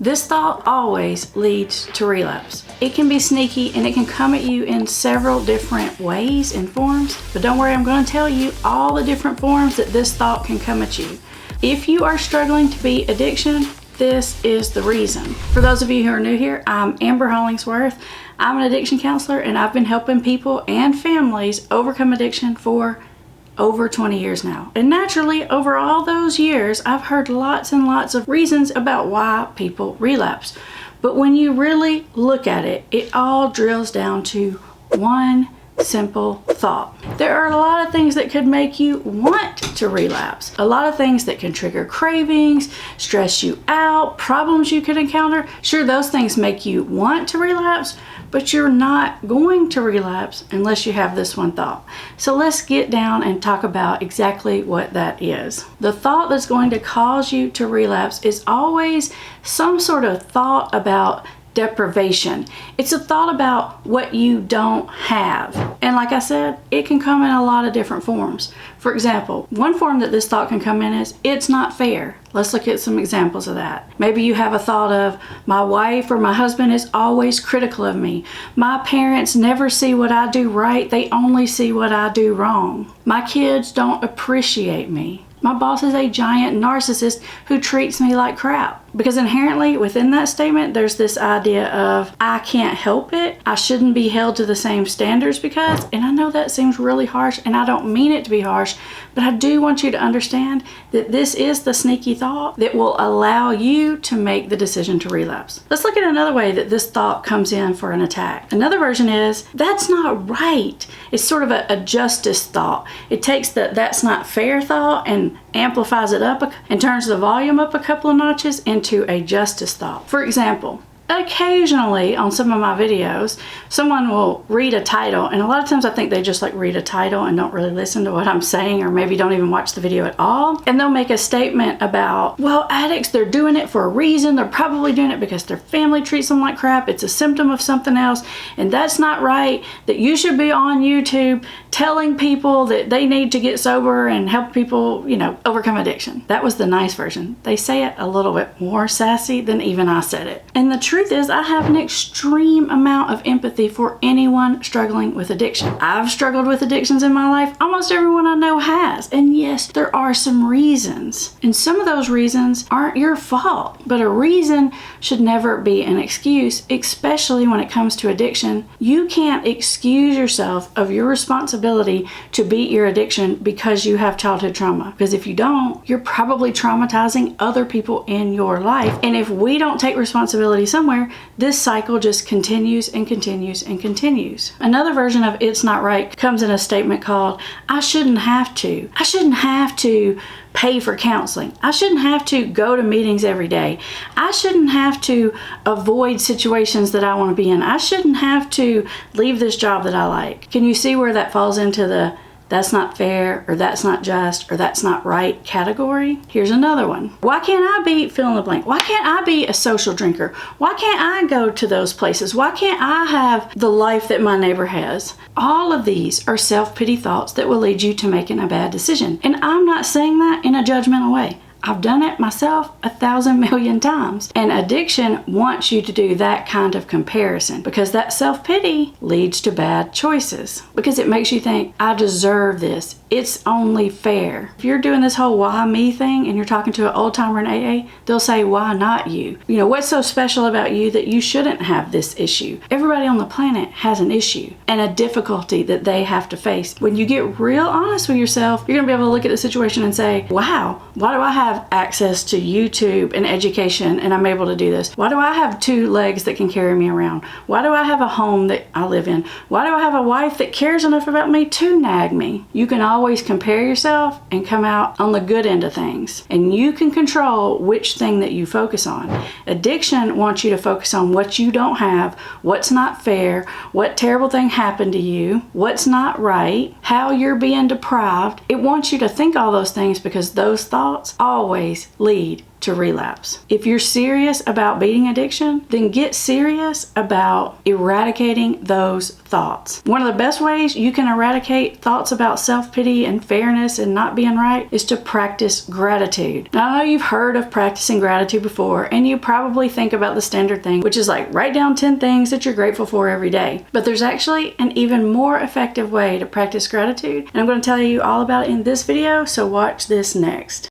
This thought always leads to relapse. It can be sneaky and it can come at you in several different ways and forms, but don't worry, I'm going to tell you all the different forms that this thought can come at you. If you are struggling to beat addiction, this is the reason. For those of you who are new here, I'm Amber Hollingsworth. I'm an addiction counselor and I've been helping people and families overcome addiction for over 20 years now. And naturally, over all those years, I've heard lots and lots of reasons about why people relapse. But when you really look at it, it all drills down to one simple thought. There are a lot of things that could make you want to relapse. A lot of things that can trigger cravings, stress you out, problems you could encounter. Sure, those things make you want to relapse, but you're not going to relapse unless you have this one thought. So let's get down and talk about exactly what that is. The thought that's going to cause you to relapse is always some sort of thought about deprivation. It's a thought about what you don't have. And like I said, it can come in a lot of different forms. For example, one form that this thought can come in is, it's not fair. Let's look at some examples of that. Maybe you have a thought of, my wife or my husband is always critical of me. My parents never see what I do right, they only see what I do wrong. My kids don't appreciate me. My boss is a giant narcissist who treats me like crap. Because inherently within that statement, there's this idea of, I can't help it. I shouldn't be held to the same standards because, and I know that seems really harsh and I don't mean it to be harsh, but I do want you to understand that this is the sneaky thought that will allow you to make the decision to relapse. Let's look at another way that this thought comes in for an attack. Another version is, that's not right. It's sort of a justice thought. It takes the that's not fair thought and amplifies it up and turns the volume up a couple of notches into a justice thought. For example, occasionally on some of my videos, someone will read a title, and a lot of times I think they just like read a title and don't really listen to what I'm saying, or maybe don't even watch the video at all. And they'll make a statement about, well, addicts, they're doing it for a reason. They're probably doing it because their family treats them like crap. It's a symptom of something else. And that's not right. That you should be on YouTube telling people that they need to get sober and help people, overcome addiction. That was the nice version. They say it a little bit more sassy than even I said it. And the truth is, I have an extreme amount of empathy for anyone struggling with addiction. I've struggled with addictions in my life. Almost everyone I know has. And yes, there are some reasons. And some of those reasons aren't your fault. But a reason should never be an excuse, especially when it comes to addiction. You can't excuse yourself of your responsibility to beat your addiction because you have childhood trauma. Because if you don't, you're probably traumatizing other people in your life. And if we don't take responsibility somewhere, this cycle just continues and continues and continues. Another version of it's not right comes in a statement called, I shouldn't have to. I shouldn't have to pay for counseling. I shouldn't have to go to meetings every day. I shouldn't have to avoid situations that I want to be in. I shouldn't have to leave this job that I like. Can you see where that falls into the that's not fair, or that's not just, or that's not right category? Here's another one. Why can't I be fill in the blank? Why can't I be a social drinker? Why can't I go to those places? Why can't I have the life that my neighbor has? All of these are self-pity thoughts that will lead you to making a bad decision. And I'm not saying that in a judgmental way. I've done it myself 1,000 million times. And addiction wants you to do that kind of comparison because that self-pity leads to bad choices because it makes you think, I deserve this. It's only fair. If you're doing this whole why me thing and you're talking to an old timer in AA, they'll say, why not you? What's so special about you that you shouldn't have this issue? Everybody on the planet has an issue and a difficulty that they have to face. When you get real honest with yourself, you're gonna be able to look at the situation and say, wow, why do I have access to YouTube and education and I'm able to do this? Why do I have 2 legs that can carry me around? Why do I have a home that I live in? Why do I have a wife that cares enough about me to nag me? You can always compare yourself and come out on the good end of things. And you can control which thing that you focus on. Addiction wants you to focus on what you don't have, what's not fair, what terrible thing happened to you, what's not right, how you're being deprived. It wants you to think all those things because those thoughts always lead to relapse. If you're serious about beating addiction, then get serious about eradicating those thoughts. One of the best ways you can eradicate thoughts about self-pity and fairness and not being right is to practice gratitude. Now, I know you've heard of practicing gratitude before, and you probably think about the standard thing, which is like write down 10 things that you're grateful for every day. But there's actually an even more effective way to practice gratitude, and I'm going to tell you all about it in this video, so watch this next.